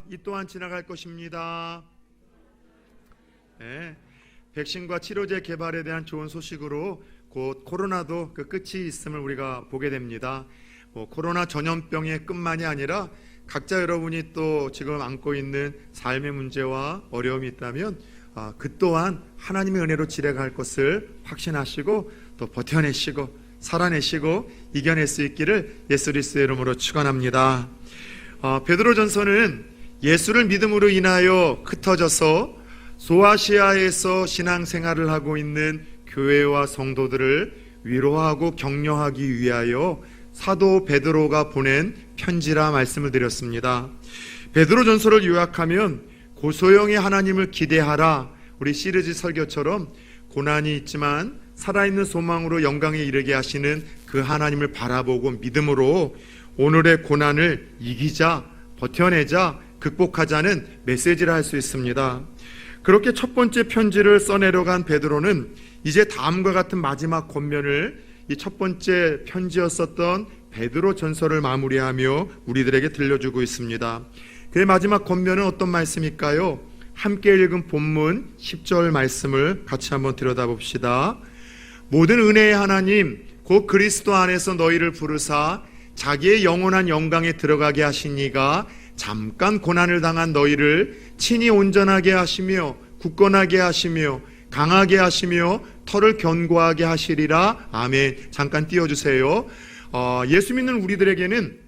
이 또한 지나갈 것입니다. 네, 백신과 치료제 개발에 대한 좋은 소식으로 곧 코로나도 그 끝이 있음을 우리가 보게 됩니다. 코로나 전염병의 끝만이 아니라 각자 여러분이 또 지금 안고 있는 삶의 문제와 어려움이 있다면 그 또한 하나님의 은혜로 지나갈 것을 확신하시고 또 버텨내시고 살아내시고 이겨낼 수 있기를 예수 그리스도의 이름으로 축원합니다. 베드로전서는 예수를 믿음으로 인하여 흩어져서 소아시아에서 신앙생활을 하고 있는 교회와 성도들을 위로하고 격려하기 위하여 사도 베드로가 보낸 편지라 말씀을 드렸습니다. 베드로전서를 요약하면 고소영의 하나님을 기대하라, 우리 시리즈 설교처럼 고난이 있지만 살아있는 소망으로 영광에 이르게 하시는 그 하나님을 바라보고 믿음으로 오늘의 고난을 이기자, 버텨내자, 극복하자는 메시지를 할 수 있습니다. 그렇게 첫 번째 편지를 써내려간 베드로는 이제 다음과 같은 마지막 권면을 이 첫 번째 편지였었던 베드로 전서를 마무리하며 우리들에게 들려주고 있습니다. 그의 마지막 권면은 어떤 말씀일까요? 함께 읽은 본문 10절 말씀을 같이 한번 들여다봅시다. 모든 은혜의 하나님 곧 그리스도 안에서 너희를 부르사 자기의 영원한 영광에 들어가게 하신 이가 잠깐 고난을 당한 너희를 친히 온전하게 하시며 굳건하게 하시며 강하게 하시며 터를 견고하게 하시리라. 아멘. 잠깐 띄워주세요. 예수 믿는 우리들에게는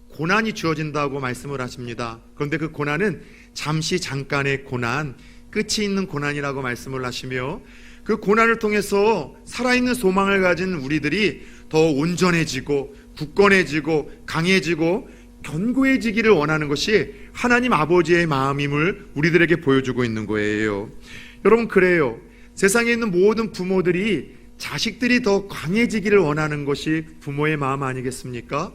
고난이 주어진다고 말씀을 하십니다. 그런데 그 고난은 잠시 잠깐의 고난, 끝이 있는 고난이라고 말씀을 하시며 그 고난을 통해서 살아있는 소망을 가진 우리들이 더 온전해지고 굳건해지고 강해지고 견고해지기를 원하는 것이 하나님 아버지의 마음임을 우리들에게 보여주고 있는 거예요. 여러분, 그래요. 세상에 있는 모든 부모들이 자식들이 더 강해지기를 원하는 것이 부모의 마음 아니겠습니까?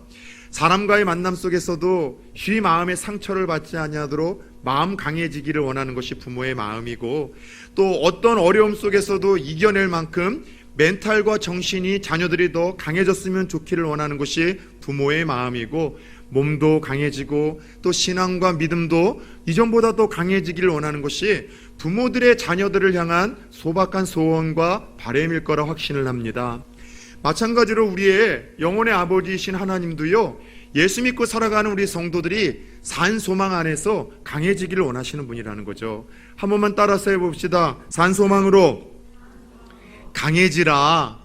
사람과의 만남 속에서도 쉬 마음의 상처를 받지 아니하도록 마음 강해지기를 원하는 것이 부모의 마음이고, 또 어떤 어려움 속에서도 이겨낼 만큼 멘탈과 정신이 자녀들이 더 강해졌으면 좋기를 원하는 것이 부모의 마음이고, 몸도 강해지고 또 신앙과 믿음도 이전보다 더 강해지기를 원하는 것이 부모들의 자녀들을 향한 소박한 소원과 바람일 거라 확신을 합니다. 마찬가지로 우리의 영혼의 아버지이신 하나님도요, 예수 믿고 살아가는 우리 성도들이 산 소망 안에서 강해지기를 원하시는 분이라는 거죠. 한 번만 따라서 해봅시다. 산 소망으로 강해지라.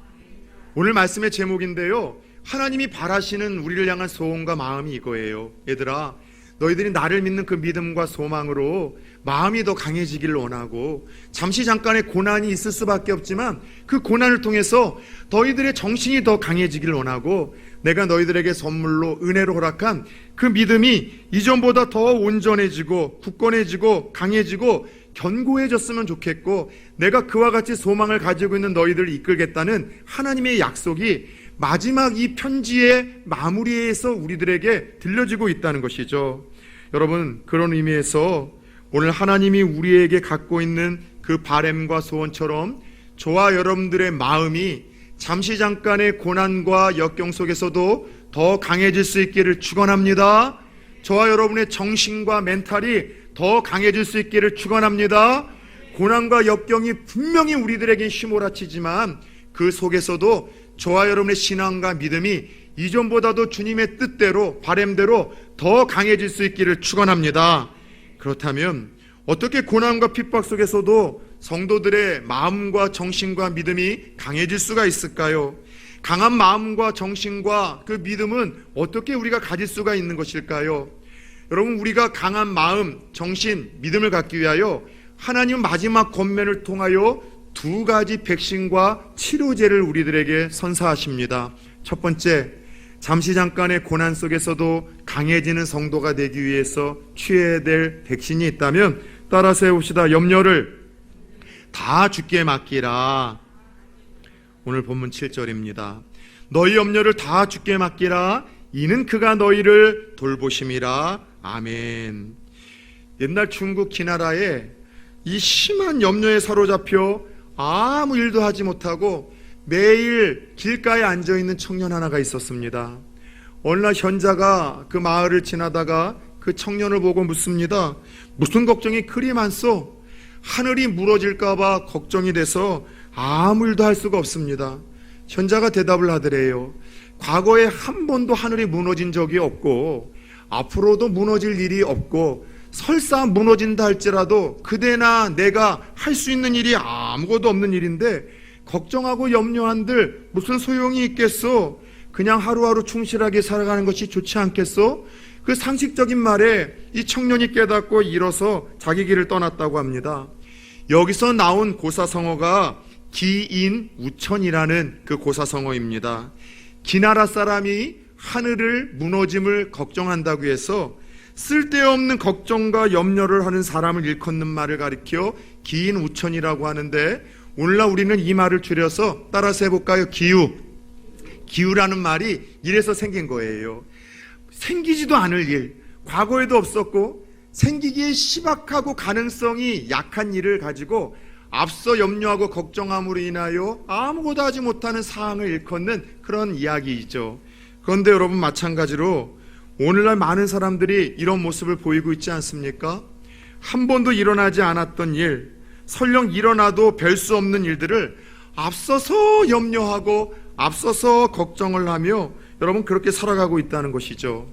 오늘 말씀의 제목인데요, 하나님이 바라시는 우리를 향한 소원과 마음이 이거예요. 얘들아, 너희들이 나를 믿는 그 믿음과 소망으로 마음이 더 강해지기를 원하고, 잠시 잠깐의 고난이 있을 수밖에 없지만 그 고난을 통해서 너희들의 정신이 더 강해지기를 원하고, 내가 너희들에게 선물로 은혜로 허락한 그 믿음이 이전보다 더 온전해지고 굳건해지고 강해지고 견고해졌으면 좋겠고, 내가 그와 같이 소망을 가지고 있는 너희들을 이끌겠다는 하나님의 약속이 마지막 이 편지의 마무리에서 우리들에게 들려지고 있다는 것이죠. 여러분, 그런 의미에서 오늘 하나님이 우리에게 갖고 있는 그 바람과 소원처럼 저와 여러분들의 마음이 잠시 잠깐의 고난과 역경 속에서도 더 강해질 수 있기를 축원합니다. 저와 여러분의 정신과 멘탈이 더 강해질 수 있기를 축원합니다. 고난과 역경이 분명히 우리들에게 휘몰아치지만 그 속에서도 저와 여러분의 신앙과 믿음이 이전보다도 주님의 뜻대로 바람대로 더 강해질 수 있기를 축원합니다. 그렇다면 어떻게 고난과 핍박 속에서도 성도들의 마음과 정신과 믿음이 강해질 수가 있을까요? 강한 마음과 정신과 그 믿음은 어떻게 우리가 가질 수가 있는 것일까요? 여러분, 우리가 강한 마음, 정신, 믿음을 갖기 위하여 하나님은 마지막 권면을 통하여 두 가지 백신과 치료제를 우리들에게 선사하십니다. 첫 번째, 잠시 잠깐의 고난 속에서도 강해지는 성도가 되기 위해서 취해야 될 백신이 있다면 따라서 해봅시다. 염려를 다 주께 맡기라. 오늘 본문 7절입니다. 너희 염려를 다 주께 맡기라. 이는 그가 너희를 돌보심이라. 아멘. 옛날 중국 기나라에 이 심한 염려에 사로잡혀 아무 일도 하지 못하고 매일 길가에 앉아있는 청년 하나가 있었습니다. 어느 날 현자가 그 마을을 지나다가 그 청년을 보고 묻습니다. 무슨 걱정이 그리 많소? 하늘이 무너질까봐 걱정이 돼서 아무 일도 할 수가 없습니다. 현자가 대답을 하더래요. 과거에 한 번도 하늘이 무너진 적이 없고 앞으로도 무너질 일이 없고 설사 무너진다 할지라도 그대나 내가 할 수 있는 일이 아무것도 없는 일인데 걱정하고 염려한들 무슨 소용이 있겠소? 그냥 하루하루 충실하게 살아가는 것이 좋지 않겠소? 그 상식적인 말에 이 청년이 깨닫고 일어서 자기 길을 떠났다고 합니다. 여기서 나온 고사성어가 기인우천이라는 그 고사성어입니다. 기나라 사람이 하늘을 무너짐을 걱정한다고 해서 쓸데없는 걱정과 염려를 하는 사람을 일컫는 말을 가리켜 기인우천이라고 하는데, 오늘날 우리는 이 말을 줄여서 따라서 해볼까요? 기우라는 말이 이래서 생긴 거예요. 생기지도 않을 일, 과거에도 없었고 생기기에 희박하고 가능성이 약한 일을 가지고 앞서 염려하고 걱정함으로 인하여 아무것도 하지 못하는 상황을 일컫는 그런 이야기이죠. 그런데 여러분, 마찬가지로 오늘날 많은 사람들이 이런 모습을 보이고 있지 않습니까? 한 번도 일어나지 않았던 일, 설령 일어나도 별 수 없는 일들을 앞서서 염려하고 앞서서 걱정을 하며 여러분 그렇게 살아가고 있다는 것이죠.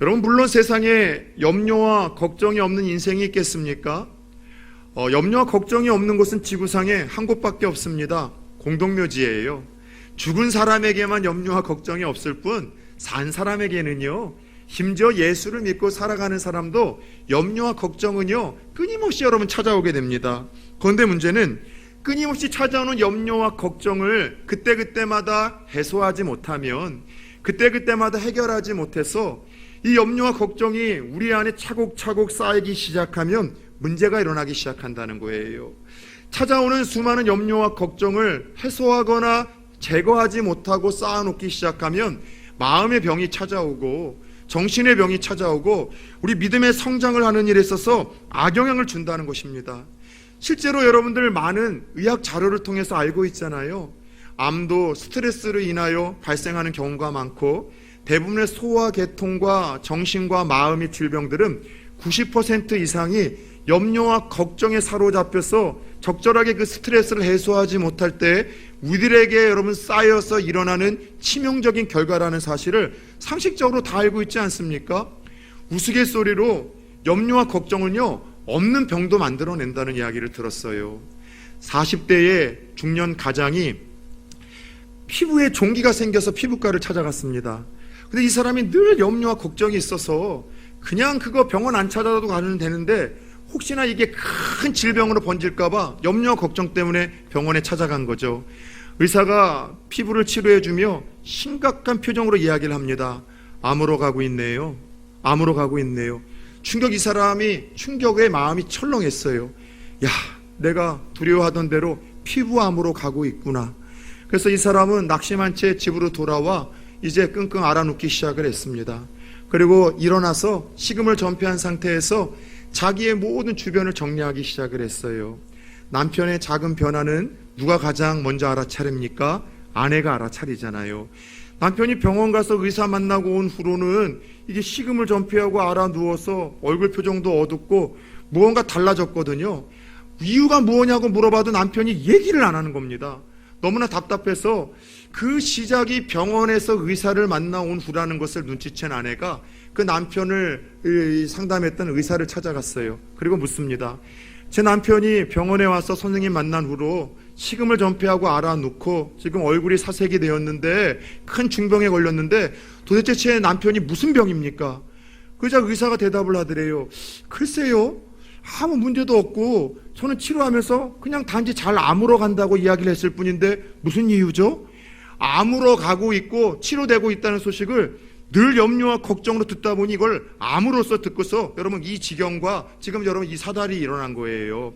여러분, 물론 세상에 염려와 걱정이 없는 인생이 있겠습니까? 염려와 걱정이 없는 곳은 지구상에 한 곳밖에 없습니다. 공동묘지예요. 죽은 사람에게만 염려와 걱정이 없을 뿐 산 사람에게는요, 심지어 예수를 믿고 살아가는 사람도 염려와 걱정은요 끊임없이 여러분 찾아오게 됩니다. 그런데 문제는 끊임없이 찾아오는 염려와 걱정을 그때그때마다 해소하지 못하면, 그때그때마다 해결하지 못해서 이 염려와 걱정이 우리 안에 차곡차곡 쌓이기 시작하면 문제가 일어나기 시작한다는 거예요. 찾아오는 수많은 염려와 걱정을 해소하거나 제거하지 못하고 쌓아놓기 시작하면 마음의 병이 찾아오고 정신의 병이 찾아오고 우리 믿음의 성장을 하는 일에 있어서 악영향을 준다는 것입니다. 실제로 여러분들 많은 의학 자료를 통해서 알고 있잖아요. 암도 스트레스로 인하여 발생하는 경우가 많고, 대부분의 소화계통과 정신과 마음의 질병들은 90% 이상이 염려와 걱정에 사로잡혀서 적절하게 그 스트레스를 해소하지 못할 때 우리들에게 여러분 쌓여서 일어나는 치명적인 결과라는 사실을 상식적으로 다 알고 있지 않습니까? 우스갯소리로 염려와 걱정은요 없는 병도 만들어낸다는 이야기를 들었어요. 40대의 중년 가장이 피부에 종기가 생겨서 피부과를 찾아갔습니다. 근데 이 사람이 늘 염려와 걱정이 있어서 그냥 그거 병원 안 찾아도 가면 되는데 혹시나 이게 큰 질병으로 번질까봐 염려와 걱정 때문에 병원에 찾아간 거죠. 의사가 피부를 치료해주며 심각한 표정으로 이야기를 합니다. 암으로 가고 있네요. 암으로 가고 있네요. 이 사람이 충격에 마음이 철렁했어요. 야, 내가 두려워하던 대로 피부암으로 가고 있구나. 그래서 이 사람은 낙심한 채 집으로 돌아와 이제 끙끙 앓아눕기 시작을 했습니다. 그리고 일어나서 식음을 전폐한 상태에서 자기의 모든 주변을 정리하기 시작을 했어요. 남편의 작은 변화는 누가 가장 먼저 알아차립니까? 아내가 알아차리잖아요. 남편이 병원 가서 의사 만나고 온 후로는 이게 식음을 전폐하고 알아 누워서 얼굴 표정도 어둡고 무언가 달라졌거든요. 이유가 뭐냐고 물어봐도 남편이 얘기를 안 하는 겁니다. 너무나 답답해서 그 시작이 병원에서 의사를 만나 온 후라는 것을 눈치챈 아내가 그 남편을 상담했던 의사를 찾아갔어요. 그리고 묻습니다. 제 남편이 병원에 와서 선생님 만난 후로 식음을 전폐하고 알아놓고 지금 얼굴이 사색이 되었는데 큰 중병에 걸렸는데 도대체 제 남편이 무슨 병입니까? 그러자 의사가 대답을 하더래요. 글쎄요, 아무 문제도 없고 저는 치료하면서 그냥 단지 잘 암으로 간다고 이야기를 했을 뿐인데 무슨 이유죠? 암으로 가고 있고 치료되고 있다는 소식을 늘 염려와 걱정으로 듣다 보니 이걸 암으로써 듣고서 여러분 이 지경과 지금 여러분 이 사달이 일어난 거예요.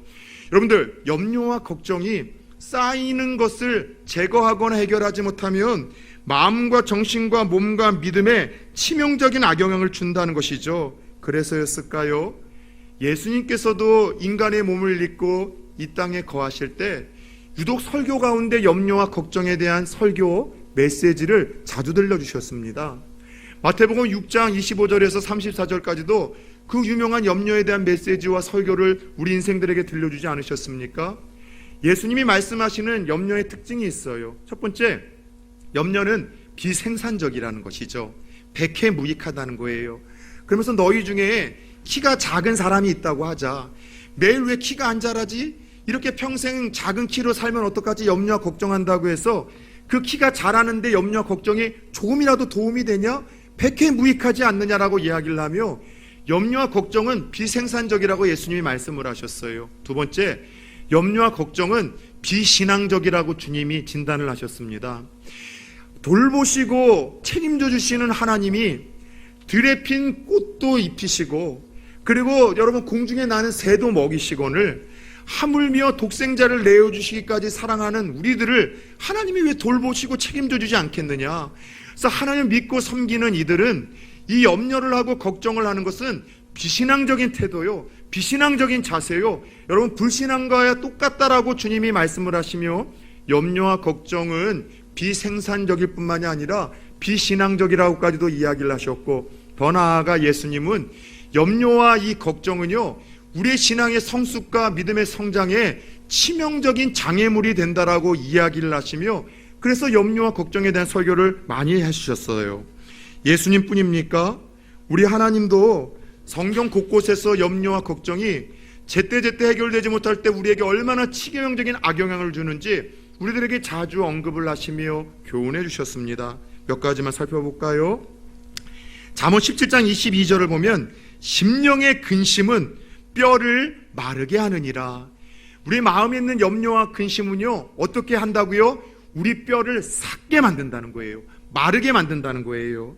여러분들, 염려와 걱정이 쌓이는 것을 제거하거나 해결하지 못하면 마음과 정신과 몸과 믿음에 치명적인 악영향을 준다는 것이죠. 그래서였을까요? 예수님께서도 인간의 몸을 입고 이 땅에 거하실 때 유독 설교 가운데 염려와 걱정에 대한 설교 메시지를 자주 들려주셨습니다. 마태복음 6장 25절에서 34절까지도 그 유명한 염려에 대한 메시지와 설교를 우리 인생들에게 들려주지 않으셨습니까? 예수님이 말씀하시는 염려의 특징이 있어요. 첫 번째, 염려는 비생산적이라는 것이죠. 백해무익하다는 거예요. 그러면서 너희 중에 키가 작은 사람이 있다고 하자. 매일 왜 키가 안 자라지? 이렇게 평생 작은 키로 살면 어떡하지? 염려와 걱정한다고 해서 그 키가 자라는데 염려와 걱정이 조금이라도 도움이 되냐? 백해무익하지 않느냐라고 이야기를 하며 염려와 걱정은 비생산적이라고 예수님이 말씀을 하셨어요. 두 번째, 염려와 걱정은 비신앙적이라고 주님이 진단을 하셨습니다. 돌보시고 책임져 주시는 하나님이 들에 핀 꽃도 입히시고, 그리고 여러분 공중에 나는 새도 먹이시거늘 하물며 독생자를 내어주시기까지 사랑하는 우리들을 하나님이 왜 돌보시고 책임져 주지 않겠느냐. 그래서 하나님을 믿고 섬기는 이들은 이 염려를 하고 걱정을 하는 것은 비신앙적인 태도요, 비신앙적인 자세요, 여러분 불신앙과야 똑같다라고 주님이 말씀을 하시며, 염려와 걱정은 비생산적일 뿐만이 아니라 비신앙적이라고까지도 이야기를 하셨고, 더 나아가 예수님은 염려와 이 걱정은요, 우리의 신앙의 성숙과 믿음의 성장에 치명적인 장애물이 된다라고 이야기를 하시며, 그래서 염려와 걱정에 대한 설교를 많이 해주셨어요. 예수님 뿐입니까? 우리 하나님도 성경 곳곳에서 염려와 걱정이 제때제때 해결되지 못할 때 우리에게 얼마나 치명적인 악영향을 주는지 우리들에게 자주 언급을 하시며 교훈해 주셨습니다. 몇 가지만 살펴볼까요? 잠언 17장 22절을 보면 심령의 근심은 뼈를 마르게 하느니라. 우리 마음에 있는 염려와 근심은요, 어떻게 한다고요? 우리 뼈를 삭게 만든다는 거예요. 마르게 만든다는 거예요.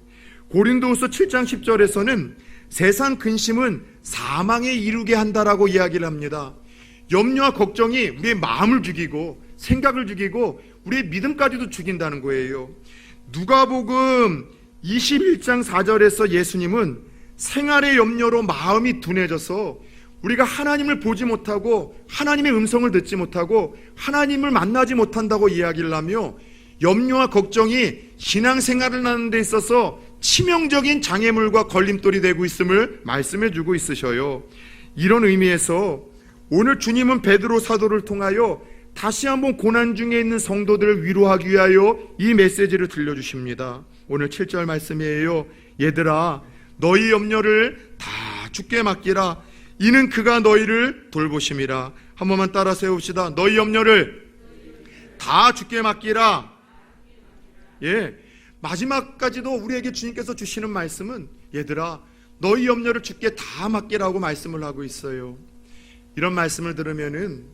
고린도후서 7장 10절에서는 세상 근심은 사망에 이르게 한다라고 이야기를 합니다. 염려와 걱정이 우리의 마음을 죽이고 생각을 죽이고 우리의 믿음까지도 죽인다는 거예요. 누가복음 21장 4절에서 예수님은 생활의 염려로 마음이 둔해져서 우리가 하나님을 보지 못하고 하나님의 음성을 듣지 못하고 하나님을 만나지 못한다고 이야기를 하며, 염려와 걱정이 신앙생활을 하는 데 있어서 치명적인 장애물과 걸림돌이 되고 있음을 말씀해 주고 있으셔요. 이런 의미에서 오늘 주님은 베드로 사도를 통하여 다시 한번 고난 중에 있는 성도들을 위로하기 위하여 이 메시지를 들려주십니다. 오늘 7절 말씀이에요. 얘들아, 너희 염려를 다 주께 맡기라. 이는 그가 너희를 돌보심이라. 한 번만 따라 세웁시다. 너희 염려를 다 주께 맡기라. 예, 마지막까지도 우리에게 주님께서 주시는 말씀은 얘들아, 너희 염려를 주께 다 맡기라고 말씀을 하고 있어요. 이런 말씀을 들으면은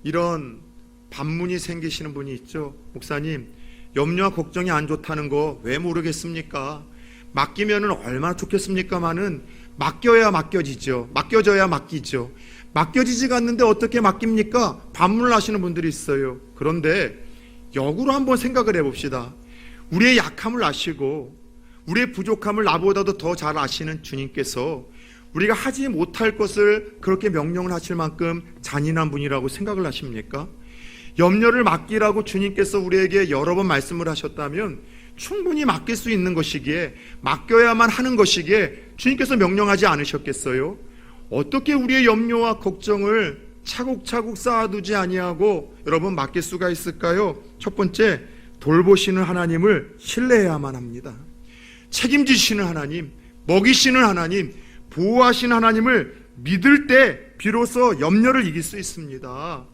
이런 반문이 생기시는 분이 있죠. 목사님, 염려와 걱정이 안 좋다는 거 왜 모르겠습니까? 맡기면은 얼마나 좋겠습니까마는 맡겨야 맡겨지죠. 맡겨져야 맡기죠. 맡겨지지가 않는데 어떻게 맡깁니까? 반문을 하시는 분들이 있어요. 그런데 역으로 한번 생각을 해봅시다. 우리의 약함을 아시고 우리의 부족함을 나보다도 더 잘 아시는 주님께서 우리가 하지 못할 것을 그렇게 명령을 하실 만큼 잔인한 분이라고 생각을 하십니까? 염려를 맡기라고 주님께서 우리에게 여러 번 말씀을 하셨다면 충분히 맡길 수 있는 것이기에, 맡겨야만 하는 것이기에 주님께서 명령하지 않으셨겠어요? 어떻게 우리의 염려와 걱정을 차곡차곡 쌓아두지 아니하고 여러분 맡길 수가 있을까요? 첫 번째, 돌보시는 하나님을 신뢰해야만 합니다. 책임지시는 하나님, 먹이시는 하나님, 보호하시는 하나님을 믿을 때 비로소 염려를 이길 수 있습니다.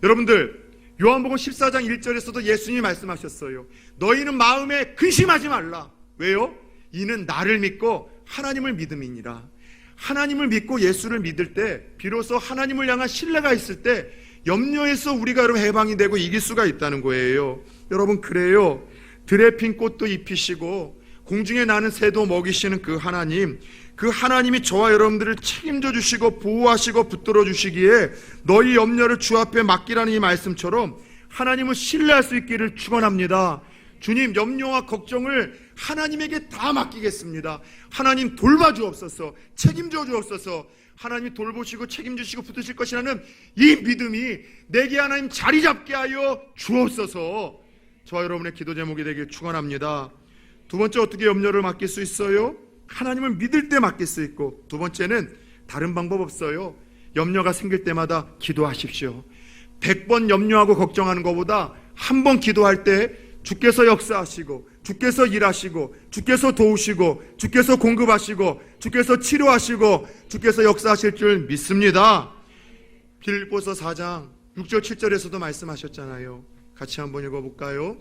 여러분들, 요한복음 14장 1절에서도 예수님이 말씀하셨어요. 너희는 마음에 근심하지 말라. 왜요? 이는 나를 믿고 하나님을 믿음이니라. 하나님을 믿고 예수를 믿을 때 비로소 하나님을 향한 신뢰가 있을 때 염려에서 우리가 여러분 해방이 되고 이길 수가 있다는 거예요. 여러분, 그래요. 들에 핀 꽃도 입히시고 공중에 나는 새도 먹이시는 그 하나님, 그 하나님이 저와 여러분들을 책임져 주시고 보호하시고 붙들어 주시기에 너희 염려를 주 앞에 맡기라는 이 말씀처럼 하나님을 신뢰할 수 있기를 축원합니다. 주님, 염려와 걱정을 하나님에게 다 맡기겠습니다. 하나님 돌봐주옵소서, 책임져 주옵소서. 하나님이 돌보시고 책임지시고 붙드실 것이라는 이 믿음이 내게 하나님 자리 잡게 하여 주옵소서. 저와 여러분의 기도 제목이 되길 축원합니다. 두 번째 어떻게 염려를 맡길 수 있어요? 하나님을 믿을 때 맡길 수 있고, 두 번째는 다른 방법 없어요. 염려가 생길 때마다 기도하십시오. 100번 염려하고 걱정하는 것보다 한 번 기도할 때 주께서 역사하시고, 주께서 일하시고, 주께서 도우시고, 주께서 공급하시고, 주께서 치료하시고, 주께서 역사하실 줄 믿습니다. 빌립보서 4장 6절 7절에서도 말씀하셨잖아요. 같이 한번 읽어볼까요?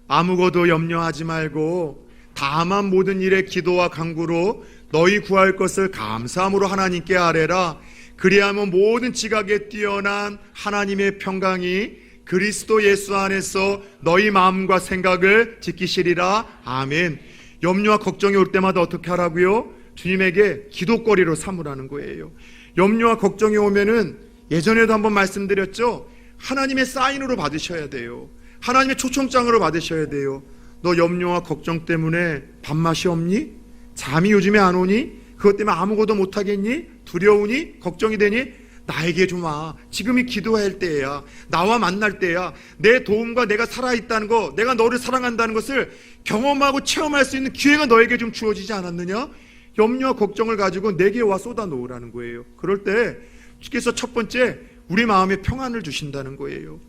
아무것도 염려하지 말고 다만 모든 일에 기도와 간구로 너희 구할 것을 감사함으로 하나님께 아뢰라. 그리하면 모든 지각에 뛰어난 하나님의 평강이 그리스도 예수 안에서 너희 마음과 생각을 지키시리라. 아멘. 염려와 걱정이 올 때마다 어떻게 하라고요? 주님에게 기도거리로 삼으라는 거예요. 염려와 걱정이 오면은 예전에도 한번 말씀드렸죠. 하나님의 사인으로 받으셔야 돼요. 하나님의 초청장으로 받으셔야 돼요. 너 염려와 걱정 때문에 밥맛이 없니? 잠이 요즘에 안 오니? 그것 때문에 아무것도 못하겠니? 두려우니? 걱정이 되니? 나에게 좀 와. 지금이 기도할 때야. 나와 만날 때야. 내 도움과 내가 살아있다는 거, 내가 너를 사랑한다는 것을 경험하고 체험할 수 있는 기회가 너에게 좀 주어지지 않았느냐? 염려와 걱정을 가지고 내게 와 쏟아 놓으라는 거예요. 그럴 때 주께서 첫 번째 우리 마음에 평안을 주신다는 거예요.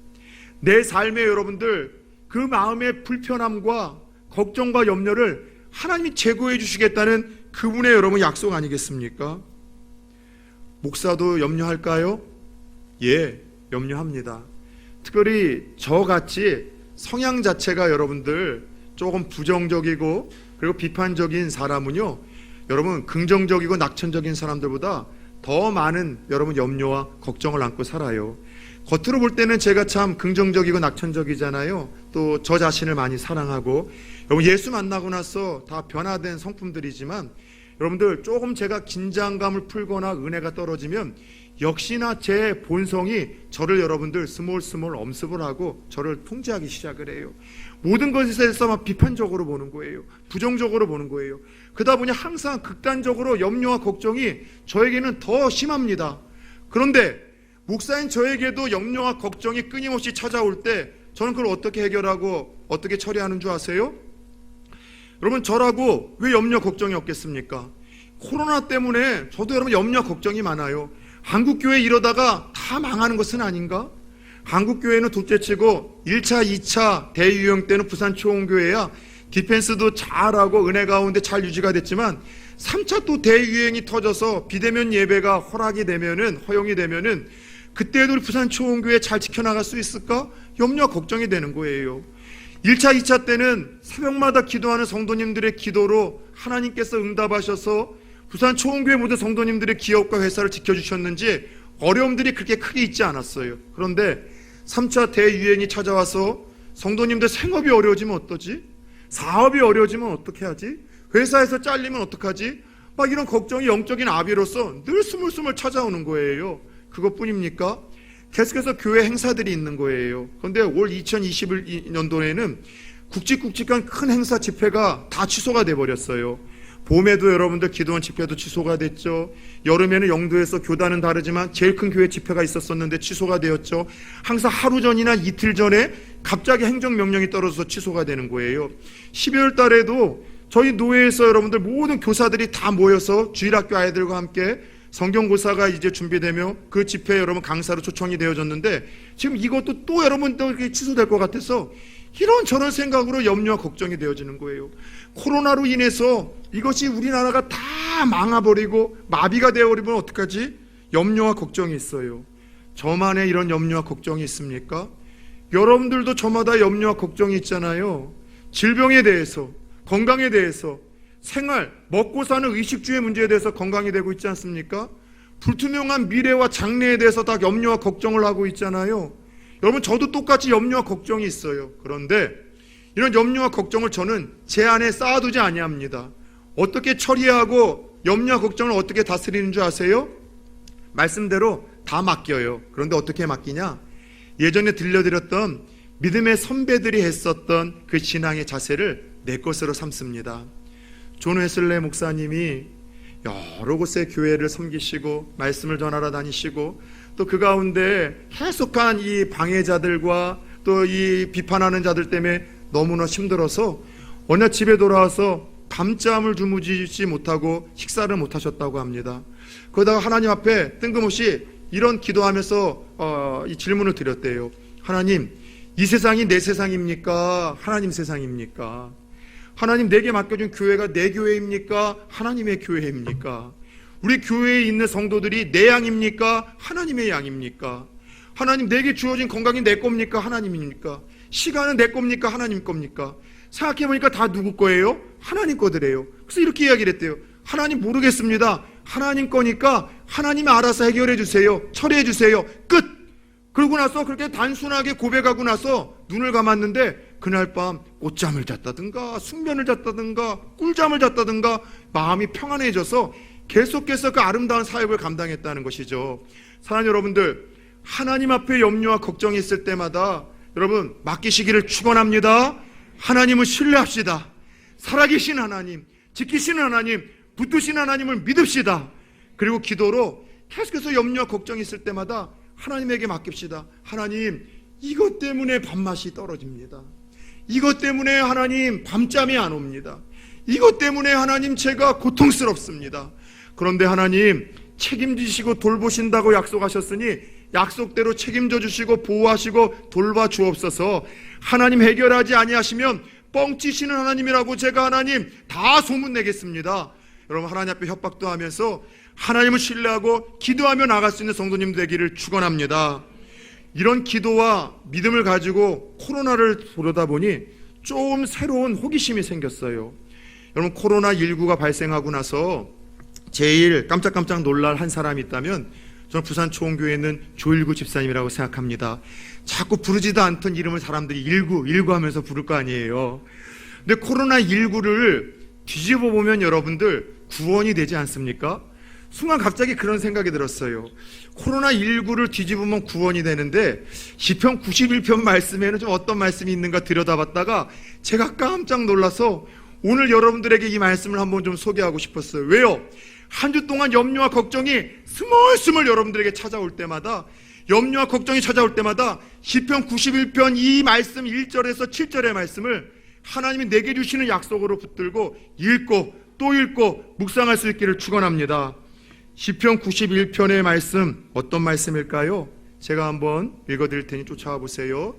내 삶에 여러분들 그 마음의 불편함과 걱정과 염려를 하나님이 제거해 주시겠다는 그분의 여러분 약속 아니겠습니까? 목사도 염려할까요? 예, 염려합니다. 특별히 저같이 성향 자체가 여러분들 조금 부정적이고 그리고 비판적인 사람은요, 여러분 긍정적이고 낙천적인 사람들보다 더 많은 여러분 염려와 걱정을 안고 살아요. 겉으로 볼 때는 제가 참 긍정적이고 낙천적이잖아요. 또 저 자신을 많이 사랑하고, 여러분 예수 만나고 나서 다 변화된 성품들이지만 여러분들 조금 제가 긴장감을 풀거나 은혜가 떨어지면 역시나 제 본성이 저를 여러분들 스몰 엄습을 하고 저를 통제하기 시작을 해요. 모든 것에 대해서만 비판적으로 보는 거예요. 부정적으로 보는 거예요. 그러다 보니 항상 극단적으로 염려와 걱정이 저에게는 더 심합니다. 그런데 목사인 저에게도 염려와 걱정이 끊임없이 찾아올 때 저는 그걸 어떻게 해결하고 어떻게 처리하는 줄 아세요? 여러분, 저라고 왜 염려 걱정이 없겠습니까? 코로나 때문에 저도 여러분 염려 걱정이 많아요. 한국교회 이러다가 다 망하는 것은 아닌가? 한국교회는 둘째치고 1차, 2차 대유행 때는 부산 초원교회야 디펜스도 잘하고 은혜 가운데 잘 유지가 됐지만 3차 또 대유행이 터져서 비대면 예배가 허용이 되면은 그때도 우리 부산 초원교회 잘 지켜나갈 수 있을까? 염려 걱정이 되는 거예요. 1차, 2차 때는 새벽마다 기도하는 성도님들의 기도로 하나님께서 응답하셔서 부산 초원교회 모든 성도님들의 기업과 회사를 지켜주셨는지 어려움들이 그렇게 크게 있지 않았어요. 그런데 3차 대유행이 찾아와서 성도님들 생업이 어려워지면 어떠지? 사업이 어려워지면 어떻게 하지? 회사에서 잘리면 어떡하지? 막 이런 걱정이 영적인 아비로서 늘 스물스물 찾아오는 거예요. 그것뿐입니까? 계속해서 교회 행사들이 있는 거예요. 그런데 올 2021년도에는 굵직굵직한 큰 행사 집회가 다 취소가 돼버렸어요. 봄에도 여러분들 기도원 집회도 취소가 됐죠. 여름에는 영도에서 교단은 다르지만 제일 큰 교회 집회가 있었었는데 취소가 되었죠. 항상 하루 전이나 이틀 전에 갑자기 행정명령이 떨어져서 취소가 되는 거예요. 12월 달에도 저희 노회에서 여러분들 모든 교사들이 다 모여서 주일학교 아이들과 함께 성경고사가 이제 준비되며 그 집회에 여러분 강사로 초청이 되어졌는데 지금 이것도 또 여러분 또 이렇게 취소될 것 같아서 이런저런 생각으로 염려와 걱정이 되어지는 거예요. 코로나로 인해서 이것이 우리나라가 다 망해버리고 마비가 되어버리면 어떡하지? 염려와 걱정이 있어요. 저만의 이런 염려와 걱정이 있습니까? 여러분들도 저마다 염려와 걱정이 있잖아요. 질병에 대해서, 건강에 대해서, 생활, 먹고 사는 의식주의 문제에 대해서 건강이 되고 있지 않습니까? 불투명한 미래와 장래에 대해서 다 염려와 걱정을 하고 있잖아요. 여러분, 저도 똑같이 염려와 걱정이 있어요. 그런데 이런 염려와 걱정을 저는 제 안에 쌓아두지 아니합니다. 어떻게 처리하고 염려와 걱정을 어떻게 다스리는 줄 아세요? 말씀대로 다 맡겨요. 그런데 어떻게 맡기냐? 예전에 들려드렸던 믿음의 선배들이 했었던 그 신앙의 자세를 내 것으로 삼습니다. 존 웨슬레 목사님이 여러 곳의 교회를 섬기시고 말씀을 전하러 다니시고 또 그 가운데 계속한 이 방해자들과 또 이 비판하는 자들 때문에 너무나 힘들어서 어느 날 집에 돌아와서 밤잠을 주무시지 못하고 식사를 못하셨다고 합니다. 그러다가 하나님 앞에 뜬금없이 이런 기도하면서 이 질문을 드렸대요. 하나님, 이 세상이 내 세상입니까? 하나님 세상입니까? 하나님, 내게 맡겨준 교회가 내 교회입니까? 하나님의 교회입니까? 우리 교회에 있는 성도들이 내 양입니까? 하나님의 양입니까? 하나님, 내게 주어진 건강이 내 겁니까? 하나님입니까? 시간은 내 겁니까? 하나님 겁니까? 생각해보니까 다 누구 거예요? 하나님 거더래요. 그래서 이렇게 이야기를 했대요. 하나님 모르겠습니다. 하나님 거니까 하나님이 알아서 해결해 주세요. 처리해 주세요. 끝! 그러고 나서 그렇게 단순하게 고백하고 나서 눈을 감았는데 그날 밤 꽃잠을 잤다든가 숙면을 잤다든가 꿀잠을 잤다든가 마음이 평안해져서 계속해서 그 아름다운 사역을 감당했다는 것이죠. 사랑하는 여러분들, 하나님 앞에 염려와 걱정이 있을 때마다 여러분 맡기시기를 축원합니다. 하나님을 신뢰합시다. 살아계신 하나님, 지키시는 하나님, 붙드신 하나님을 믿읍시다. 그리고 기도로 계속해서 염려와 걱정이 있을 때마다 하나님에게 맡깁시다. 하나님, 이것 때문에 밥맛이 떨어집니다. 이것 때문에 하나님 밤잠이 안 옵니다. 이것 때문에 하나님 제가 고통스럽습니다. 그런데 하나님 책임지시고 돌보신다고 약속하셨으니 약속대로 책임져 주시고 보호하시고 돌봐 주옵소서. 하나님 해결하지 아니하시면 뻥치시는 하나님이라고 제가 하나님 다 소문내겠습니다. 여러분, 하나님 앞에 협박도 하면서 하나님을 신뢰하고 기도하며 나갈 수 있는 성도님 되기를 축원합니다. 이런 기도와 믿음을 가지고 코로나를 보려다 보니 좀 새로운 호기심이 생겼어요. 여러분, 코로나19가 발생하고 나서 제일 깜짝깜짝 놀랄 한 사람이 있다면 저는 부산 초원교회에 있는 조일구 집사님이라고 생각합니다. 자꾸 부르지도 않던 이름을 사람들이 일구 하면서 부를 거 아니에요. 근데 코로나19를 뒤집어 보면 여러분들 구원이 되지 않습니까? 순간 갑자기 그런 생각이 들었어요. 코로나19를 뒤집으면 구원이 되는데 시편 91편 말씀에는 좀 어떤 말씀이 있는가 들여다봤다가 제가 깜짝 놀라서 오늘 여러분들에게 이 말씀을 한번 좀 소개하고 싶었어요. 왜요? 한 주 동안 염려와 걱정이 스멀스멀 여러분들에게 찾아올 때마다, 염려와 걱정이 찾아올 때마다 시편 91편 이 말씀 1절에서 7절의 말씀을 하나님이 내게 주시는 약속으로 붙들고 읽고 또 읽고 묵상할 수 있기를 축원합니다. 시편 91편의 말씀 어떤 말씀일까요? 제가 한번 읽어드릴 테니 쫓아와 보세요.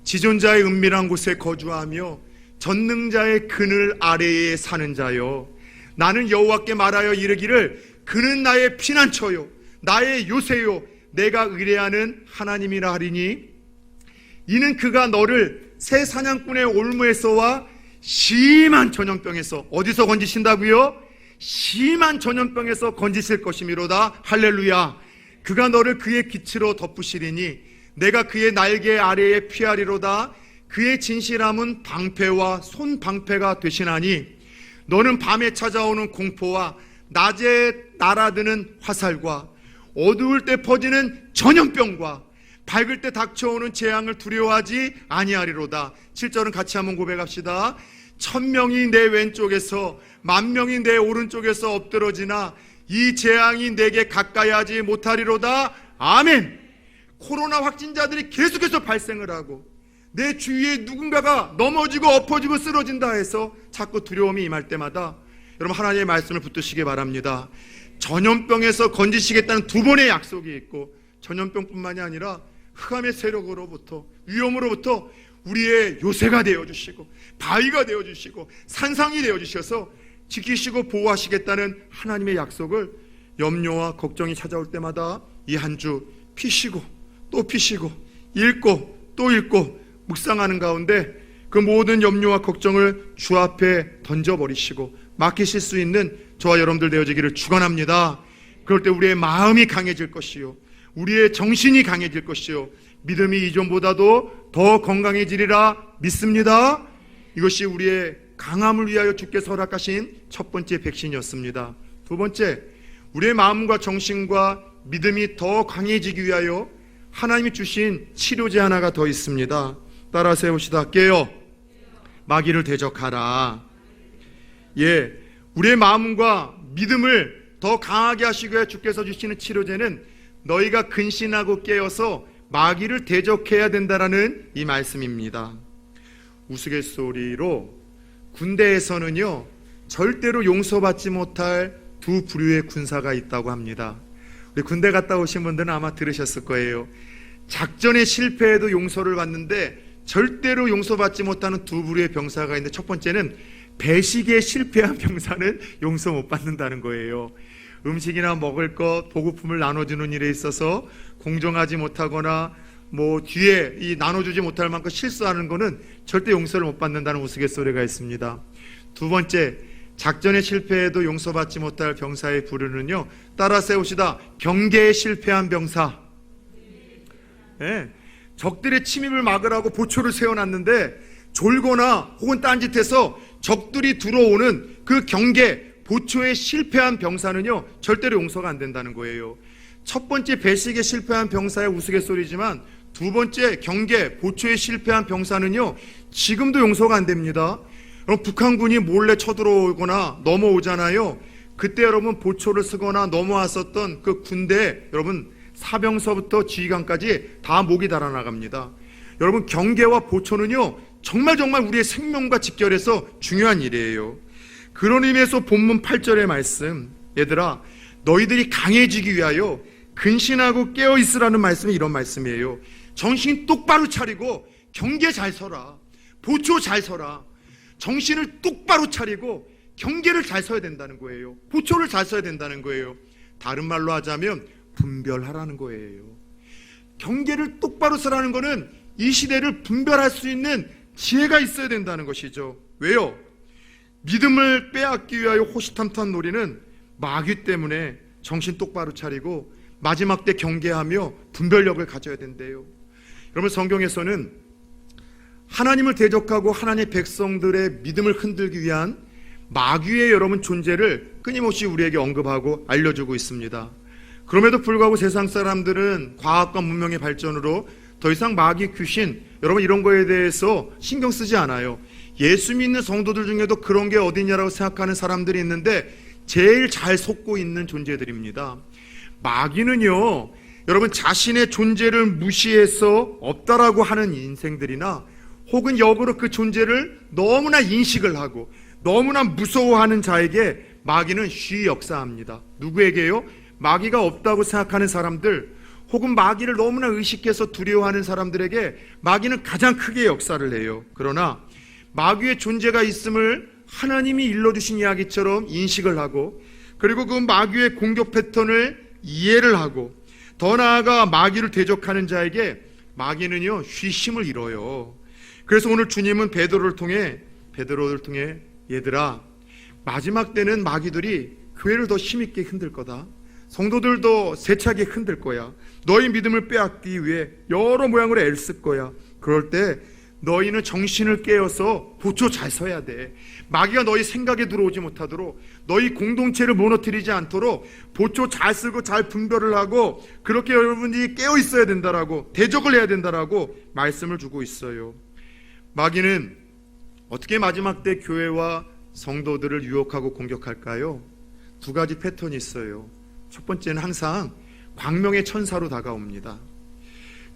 지존자의 은밀한 곳에 거주하며 전능자의 그늘 아래에 사는 자여, 나는 여호와께 말하여 이르기를 그는 나의 피난처요 나의 요새요 내가 의뢰하는 하나님이라 하리니, 이는 그가 너를 새 사냥꾼의 올무에서와 심한 전염병에서, 어디서 건지신다고요? 심한 전염병에서 건지실 것이미로다. 할렐루야. 그가 너를 그의 깃으로 덮으시리니 내가 그의 날개 아래에 피하리로다. 그의 진실함은 방패와 손방패가 되시나니 너는 밤에 찾아오는 공포와 낮에 날아드는 화살과 어두울 때 퍼지는 전염병과 밝을 때 닥쳐오는 재앙을 두려워하지 아니하리로다. 7절은 같이 한번 고백합시다. 1000명이 내 왼쪽에서 10,000명이 내 오른쪽에서 엎드러지나 이 재앙이 내게 가까이 하지 못하리로다. 아멘. 코로나 확진자들이 계속해서 발생을 하고 내 주위에 누군가가 넘어지고 엎어지고 쓰러진다 해서 자꾸 두려움이 임할 때마다 여러분 하나님의 말씀을 붙드시기 바랍니다. 전염병에서 건지시겠다는 두 번의 약속이 있고, 전염병뿐만이 아니라 흑암의 세력으로부터, 위험으로부터 우리의 요새가 되어주시고 바위가 되어주시고 산상이 되어주셔서 지키시고 보호하시겠다는 하나님의 약속을 염려와 걱정이 찾아올 때마다 이 한 주 피시고 또 피시고 읽고 또 읽고 묵상하는 가운데 그 모든 염려와 걱정을 주 앞에 던져버리시고 맡기실 수 있는 저와 여러분들 되어지기를 축원합니다. 그럴 때 우리의 마음이 강해질 것이요 우리의 정신이 강해질 것이요 믿음이 이전보다도 더 건강해지리라 믿습니다. 이것이 우리의 강함을 위하여 주께서 허락하신 첫 번째 백신이었습니다. 두 번째, 우리의 마음과 정신과 믿음이 더 강해지기 위하여 하나님이 주신 치료제 하나가 더 있습니다. 따라서 해봅시다. 깨어 마귀를 대적하라. 예, 우리의 마음과 믿음을 더 강하게 하시기 위해 주께서 주시는 치료제는 너희가 근신하고 깨어서 마귀를 대적해야 된다라는 이 말씀입니다. 우스갯소리로 군대에서는요, 절대로 용서받지 못할 두 부류의 군사가 있다고 합니다. 우리 군대 갔다 오신 분들은 아마 들으셨을 거예요. 작전에 실패해도 용서를 받는데 절대로 용서받지 못하는 두 부류의 병사가 있는데, 첫 번째는 배식에 실패한 병사는 용서 못 받는다는 거예요. 음식이나 먹을 것, 보급품을 나눠주는 일에 있어서 공정하지 못하거나 뒤에 이 나눠주지 못할 만큼 실수하는 거는 절대 용서를 못 받는다는 우스갯소리가 있습니다. 두 번째, 작전에 실패해도 용서받지 못할 병사의 부류는요, 따라 세우시다, 경계에 실패한 병사. 네. 적들의 침입을 막으라고 보초를 세워놨는데 졸거나 혹은 딴짓해서 적들이 들어오는 그 경계, 보초에 실패한 병사는요, 절대로 용서가 안 된다는 거예요. 첫 번째 배식에 실패한 병사의 우스갯소리지만 두 번째 경계, 보초에 실패한 병사는요, 지금도 용서가 안 됩니다. 여러분, 북한군이 몰래 쳐들어오거나 넘어오잖아요. 그때 여러분 보초를 쓰거나 넘어왔었던 그 군대, 여러분 사병서부터 지휘관까지 다 목이 달아나갑니다. 여러분, 경계와 보초는요, 정말 우리의 생명과 직결해서 중요한 일이에요. 그런 의미에서 본문 8절의 말씀, 얘들아 너희들이 강해지기 위하여 근신하고 깨어있으라는 말씀이 이런 말씀이에요. 정신 똑바로 차리고 경계 잘 서라, 보초 잘 서라. 정신을 똑바로 차리고 경계를 잘 서야 된다는 거예요. 보초를 잘 서야 된다는 거예요. 다른 말로 하자면 분별하라는 거예요. 경계를 똑바로 서라는 거는 이 시대를 분별할 수 있는 지혜가 있어야 된다는 것이죠. 왜요? 믿음을 빼앗기 위하여 호시탐탐 노리는 마귀 때문에 정신 똑바로 차리고 마지막 때 경계하며 분별력을 가져야 된대요. 여러분, 성경에서는 하나님을 대적하고 하나님의 백성들의 믿음을 흔들기 위한 마귀의 여러분 존재를 끊임없이 우리에게 언급하고 알려주고 있습니다. 그럼에도 불구하고 세상 사람들은 과학과 문명의 발전으로 더 이상 마귀, 귀신, 여러분 이런 거에 대해서 신경 쓰지 않아요. 예수 믿는 성도들 중에도 그런 게 어디냐라고 생각하는 사람들이 있는데 제일 잘 속고 있는 존재들입니다. 마귀는요, 여러분 자신의 존재를 무시해서 없다라고 하는 인생들이나 혹은 역으로 그 존재를 너무나 인식을 하고 너무나 무서워하는 자에게 마귀는 쉬이 역사합니다. 누구에게요? 마귀가 없다고 생각하는 사람들, 혹은 마귀를 너무나 의식해서 두려워하는 사람들에게 마귀는 가장 크게 역사를 해요. 그러나 마귀의 존재가 있음을 하나님이 일러주신 이야기처럼 인식을 하고, 그리고 그 마귀의 공격 패턴을 이해를 하고, 더 나아가 마귀를 대적하는 자에게 마귀는요, 쉬심을 잃어요. 그래서 오늘 주님은 베드로를 통해 얘들아, 마지막 때는 마귀들이 교회를 더 힘있게 흔들 거다. 성도들도 세차게 흔들 거야. 너희 믿음을 빼앗기 위해 여러 모양으로 애쓸 거야. 그럴 때 너희는 정신을 깨어서 보초 잘 서야 돼. 마귀가 너희 생각에 들어오지 못하도록, 너희 공동체를 무너뜨리지 않도록 보초 잘 쓰고 잘 분별을 하고, 그렇게 여러분들이 깨어 있어야 된다라고, 대적을 해야 된다라고 말씀을 주고 있어요. 마귀는 어떻게 마지막 때 교회와 성도들을 유혹하고 공격할까요? 두 가지 패턴이 있어요. 첫 번째는 항상 광명의 천사로 다가옵니다.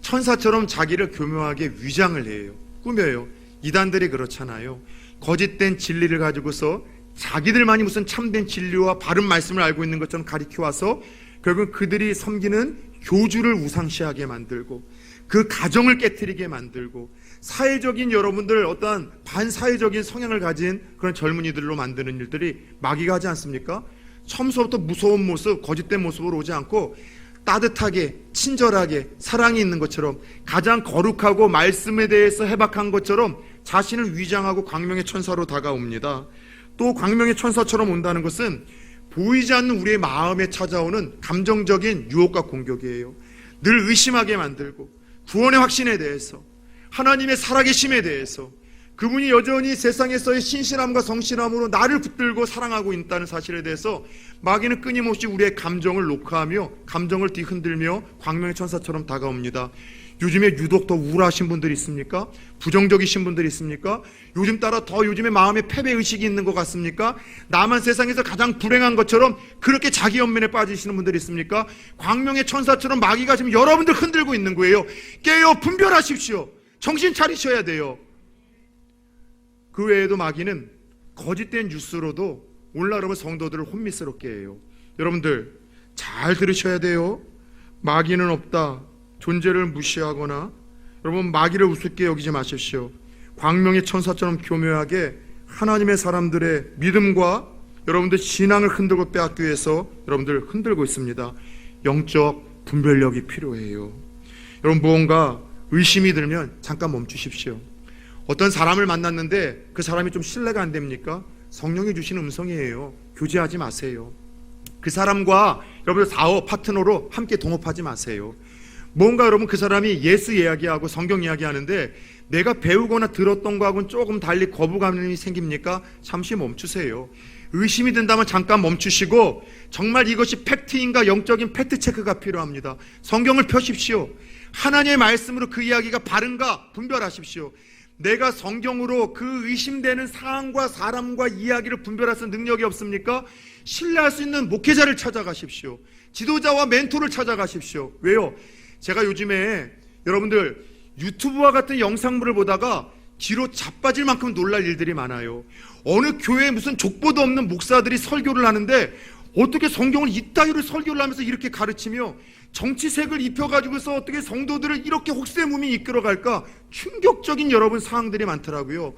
천사처럼 자기를 교묘하게 위장을 해요. 꾸며요. 이단들이 그렇잖아요. 거짓된 진리를 가지고서 자기들만이 무슨 참된 진리와 바른 말씀을 알고 있는 것처럼 가리켜와서 결국 그들이 섬기는 교주를 우상시하게 만들고, 그 가정을 깨트리게 만들고, 사회적인 여러분들 어떠한 반사회적인 성향을 가진 그런 젊은이들로 만드는 일들이 마귀가 하지 않습니까? 처음서부터 무서운 모습, 거짓된 모습으로 오지 않고 따뜻하게, 친절하게, 사랑이 있는 것처럼, 가장 거룩하고 말씀에 대해서 해박한 것처럼 자신을 위장하고 광명의 천사로 다가옵니다. 또 광명의 천사처럼 온다는 것은 보이지 않는 우리의 마음에 찾아오는 감정적인 유혹과 공격이에요. 늘 의심하게 만들고, 구원의 확신에 대해서, 하나님의 살아계심에 대해서, 그분이 여전히 세상에서의 신실함과 성실함으로 나를 붙들고 사랑하고 있다는 사실에 대해서 마귀는 끊임없이 우리의 감정을 녹화하며 감정을 뒤흔들며 광명의 천사처럼 다가옵니다. 요즘에 유독 더 우울하신 분들이 있습니까? 부정적이신 분들이 있습니까? 요즘 따라 더 요즘에 마음에 패배의식이 있는 것 같습니까? 나만 세상에서 가장 불행한 것처럼 그렇게 자기 연민에 빠지시는 분들이 있습니까? 광명의 천사처럼 마귀가 지금 여러분들 흔들고 있는 거예요. 깨어 분별하십시오. 정신 차리셔야 돼요. 그 외에도 마귀는 거짓된 뉴스로도 오늘날 여러분 성도들을 혼미스럽게 해요. 여러분들 잘 들으셔야 돼요. 마귀는 없다, 존재를 무시하거나 여러분 마귀를 우습게 여기지 마십시오. 광명의 천사처럼 교묘하게 하나님의 사람들의 믿음과 여러분들 신앙을 흔들고 빼앗기 위해서 여러분들 흔들고 있습니다. 영적 분별력이 필요해요. 여러분 무언가 의심이 들면 잠깐 멈추십시오. 어떤 사람을 만났는데 그 사람이 좀 신뢰가 안 됩니까? 성령이 주시는 음성이에요. 교제하지 마세요. 그 사람과 여러분들 사업 파트너로 함께 동업하지 마세요. 뭔가 여러분 그 사람이 예수 이야기하고 성경 이야기하는데 내가 배우거나 들었던 거하고는 조금 달리 거부감이 생깁니까? 잠시 멈추세요. 의심이 든다면 잠깐 멈추시고 정말 이것이 팩트인가 영적인 팩트 체크가 필요합니다. 성경을 펴십시오. 하나님의 말씀으로 그 이야기가 바른가 분별하십시오. 내가 성경으로 그 의심되는 사항과 사람과 이야기를 분별할 수 있는 능력이 없습니까? 신뢰할 수 있는 목회자를 찾아가십시오. 지도자와 멘토를 찾아가십시오. 왜요? 제가 요즘에 여러분들 유튜브와 같은 영상물을 보다가 뒤로 자빠질 만큼 놀랄 일들이 많아요. 어느 교회에 무슨 족보도 없는 목사들이 설교를 하는데 어떻게 성경을 이따위로 설교를 하면서 이렇게 가르치며 정치색을 입혀가지고서 어떻게 성도들을 이렇게 혹세무민 이끌어갈까? 충격적인 여러분 사항들이 많더라고요.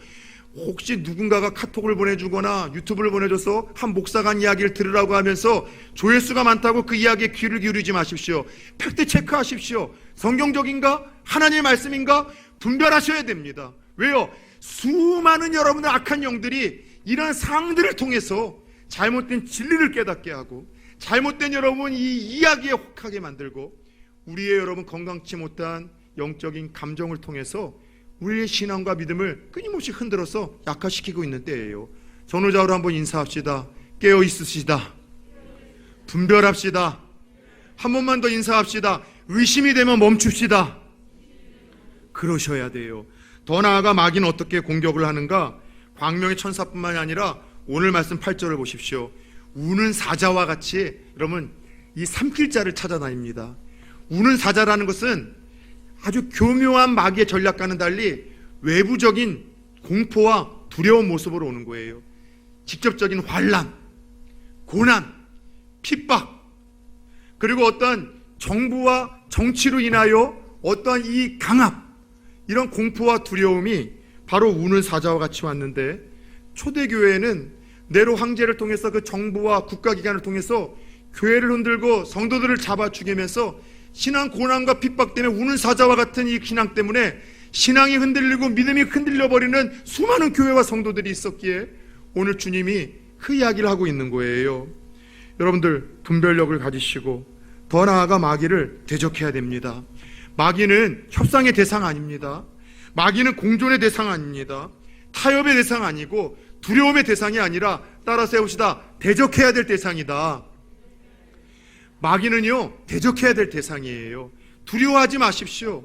혹시 누군가가 카톡을 보내주거나 유튜브를 보내줘서 한 목사가 한 이야기를 들으라고 하면서 조회수가 많다고 그 이야기에 귀를 기울이지 마십시오. 팩트 체크하십시오. 성경적인가? 하나님의 말씀인가? 분별하셔야 됩니다. 왜요? 수많은 여러분의 악한 영들이 이런 사항들을 통해서 잘못된 진리를 깨닫게 하고 잘못된 여러분 이 이야기에 혹하게 만들고 우리의 여러분 건강치 못한 영적인 감정을 통해서 우리의 신앙과 믿음을 끊임없이 흔들어서 약화시키고 있는 때예요. 전후좌우로 한번 인사합시다. 깨어 있으시다. 분별합시다. 한 번만 더 인사합시다. 의심이 되면 멈춥시다. 그러셔야 돼요. 더 나아가 마귀는 어떻게 공격을 하는가? 광명의 천사뿐만이 아니라 오늘 말씀 8절을 보십시오. 우는 사자와 같이 여러분 이 삼킬자를 찾아다닙니다. 우는 사자라는 것은 아주 교묘한 마귀의 전략과는 달리 외부적인 공포와 두려운 모습으로 오는 거예요. 직접적인 환난, 고난, 핍박, 그리고 어떤 정부와 정치로 인하여 어떠한 이 강압, 이런 공포와 두려움이 바로 우는 사자와 같이 왔는데 초대교회는 네로 황제를 통해서 그 정부와 국가기관을 통해서 교회를 흔들고 성도들을 잡아 죽이면서 신앙 고난과 핍박 때문에 우는 사자와 같은 이 신앙 때문에 신앙이 흔들리고 믿음이 흔들려버리는 수많은 교회와 성도들이 있었기에 오늘 주님이 그 이야기를 하고 있는 거예요. 여러분들 분별력을 가지시고 더 나아가 마귀를 대적해야 됩니다. 마귀는 협상의 대상 아닙니다. 마귀는 공존의 대상 아닙니다. 타협의 대상 아니고 두려움의 대상이 아니라 따라 세웁시다. 대적해야 될 대상이다. 마귀는요 대적해야 될 대상이에요. 두려워하지 마십시오.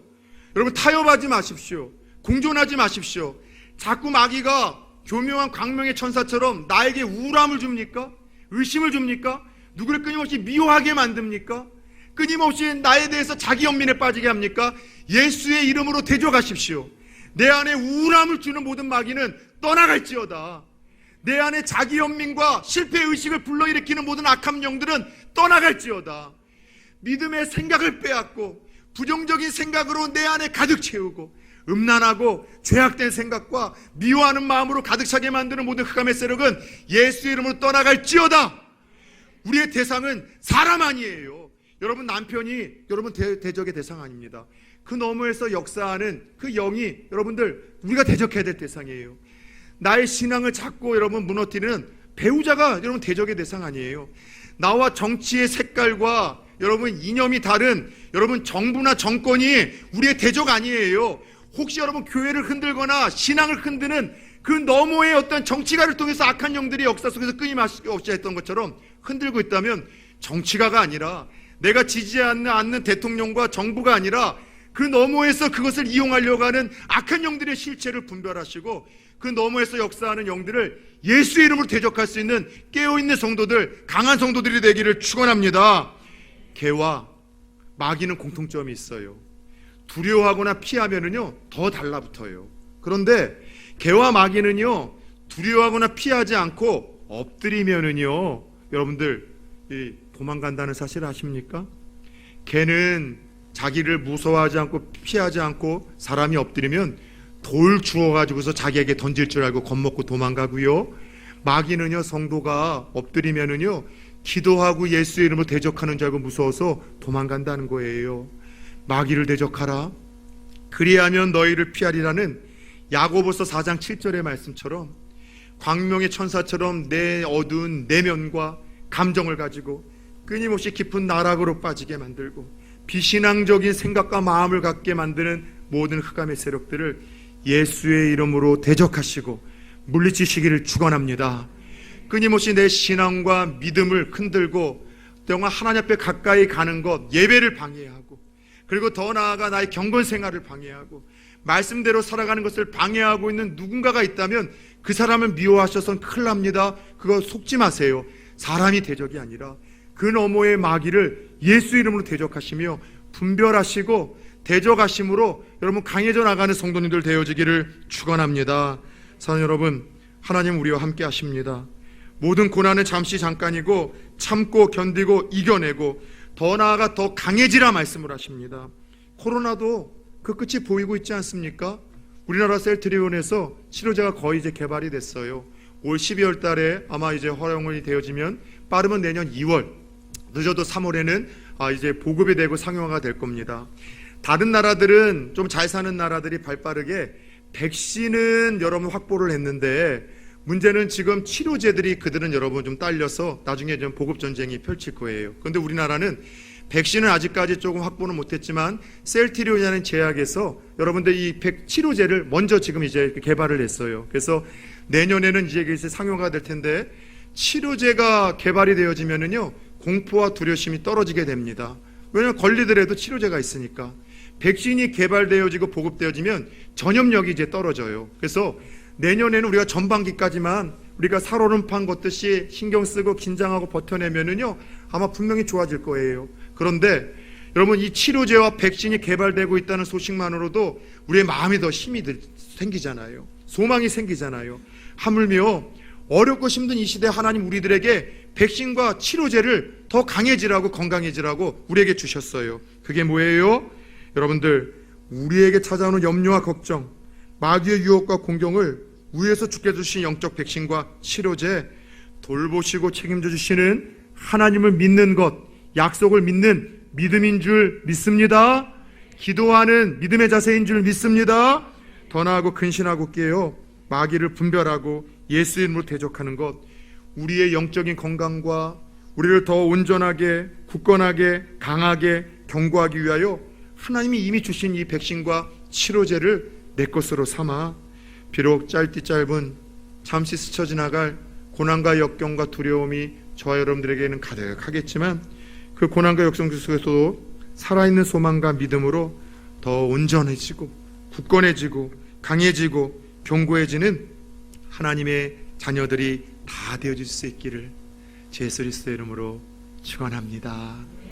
여러분 타협하지 마십시오. 공존하지 마십시오. 자꾸 마귀가 교묘한 광명의 천사처럼 나에게 우울함을 줍니까? 의심을 줍니까? 누구를 끊임없이 미워하게 만듭니까? 끊임없이 나에 대해서 자기 연민에 빠지게 합니까? 예수의 이름으로 대적하십시오. 내 안에 우울함을 주는 모든 마귀는 떠나갈지어다. 내 안에 자기 연민과 실패의식을 불러일으키는 모든 악한 영들은 떠나갈지어다. 믿음의 생각을 빼앗고 부정적인 생각으로 내 안에 가득 채우고 음란하고 죄악된 생각과 미워하는 마음으로 가득 차게 만드는 모든 흑암의 세력은 예수의 이름으로 떠나갈지어다. 우리의 대상은 사람 아니에요. 여러분 남편이 여러분 대적의 대상 아닙니다. 그 너머에서 역사하는 그 영이 여러분들 우리가 대적해야 될 대상이에요. 나의 신앙을 잡고 여러분 무너뜨리는 배우자가 여러분 대적의 대상 아니에요. 나와 정치의 색깔과 여러분 이념이 다른 여러분 정부나 정권이 우리의 대적 아니에요. 혹시 여러분 교회를 흔들거나 신앙을 흔드는 그 너머의 어떤 정치가를 통해서 악한 영들이 역사 속에서 끊임없이 했던 것처럼 흔들고 있다면 정치가가 아니라 내가 지지하지 않는 대통령과 정부가 아니라 그 너머에서 그것을 이용하려고 하는 악한 영들의 실체를 분별하시고 그 너머에서 역사하는 영들을 예수의 이름으로 대적할 수 있는 깨어있는 성도들, 강한 성도들이 되기를 축원합니다. 개와 마귀는 공통점이 있어요. 두려워하거나 피하면은요 더 달라붙어요. 그런데 개와 마귀는요 두려워하거나 피하지 않고 엎드리면은요, 여러분들 도망간다는 사실 아십니까? 개는 자기를 무서워하지 않고 피하지 않고 사람이 엎드리면 돌 주워가지고서 자기에게 던질 줄 알고 겁먹고 도망가고요. 마귀는요, 성도가 엎드리면은요, 기도하고 예수의 이름으로 대적하는 줄 알고 무서워서 도망간다는 거예요. 마귀를 대적하라. 그리하면 너희를 피하리라는 야고보서 4장 7절의 말씀처럼 광명의 천사처럼 내 어두운 내면과 감정을 가지고 끊임없이 깊은 나락으로 빠지게 만들고 비신앙적인 생각과 마음을 갖게 만드는 모든 흑암의 세력들을 예수의 이름으로 대적하시고 물리치시기를 축원합니다. 끊임없이 내 신앙과 믿음을 흔들고 또한 하나님 앞에 가까이 가는 것, 예배를 방해하고, 그리고 더 나아가 나의 경건 생활을 방해하고 말씀대로 살아가는 것을 방해하고 있는 누군가가 있다면 그 사람을 미워하셔서는 큰일 납니다. 그거 속지 마세요. 사람이 대적이 아니라 그 너머의 마귀를 예수 이름으로 대적하시며 분별하시고 대적하심으로 여러분 강해져 나가는 성도님들 되어지기를 축원합니다. 사랑하는 여러분, 하나님 우리와 함께 하십니다. 모든 고난은 잠시 잠깐이고 참고 견디고 이겨내고 더 나아가 더 강해지라 말씀을 하십니다. 코로나도 그 끝이 보이고 있지 않습니까? 우리나라 셀트리온에서 치료제가 거의 이제 개발이 됐어요. 올 12월 달에 아마 이제 허용이 되어지면 빠르면 내년 2월, 늦어도 3월에는 이제 보급이 되고 상용화가 될 겁니다. 다른 나라들은 좀 잘 사는 나라들이 발빠르게 백신은 여러분 확보를 했는데 문제는 지금 치료제들이 그들은 여러분 좀 딸려서 나중에 좀 보급 전쟁이 펼칠 거예요. 그런데 우리나라는 백신은 아직까지 조금 확보는 못했지만 셀트리온이라는 제약에서 여러분들 이 치료제를 먼저 지금 이제 개발을 했어요. 그래서 내년에는 이제 상용화가 될 텐데 치료제가 개발이 되어지면은요 공포와 두려움이 떨어지게 됩니다. 왜냐하면 걸리더라도 치료제가 있으니까. 백신이 개발되어지고 보급되어지면 전염력이 이제 떨어져요. 그래서 내년에는 우리가 전반기까지만 우리가 살얼음판 걷듯이 신경 쓰고 긴장하고 버텨내면은요 아마 분명히 좋아질 거예요. 그런데 여러분 이 치료제와 백신이 개발되고 있다는 소식만으로도 우리의 마음이 더 힘이 생기잖아요. 소망이 생기잖아요. 하물며 어렵고 힘든 이 시대 하나님 우리들에게 백신과 치료제를 더 강해지라고 건강해지라고 우리에게 주셨어요. 그게 뭐예요? 여러분들 우리에게 찾아오는 염려와 걱정, 마귀의 유혹과 공경을 위에서 주께 주신 영적 백신과 치료제, 돌보시고 책임져 주시는 하나님을 믿는 것, 약속을 믿는 믿음인 줄 믿습니다. 기도하는 믿음의 자세인 줄 믿습니다. 더 나아가고 근신하고 깨어 마귀를 분별하고 예수 이름으로 대적하는 것, 우리의 영적인 건강과 우리를 더 온전하게 굳건하게 강하게 견고하기 위하여 하나님이 이미 주신 이 백신과 치료제를 내 것으로 삼아 비록 짧디 짧은 잠시 스쳐 지나갈 고난과 역경과 두려움이 저와 여러분들에게는 가득하겠지만 그 고난과 역경 속에서도 살아있는 소망과 믿음으로 더 온전해지고 굳건해지고 강해지고 견고해지는 하나님의 자녀들이 다 되어질 수 있기를 주 예수 그리스도의 이름으로 축원합니다.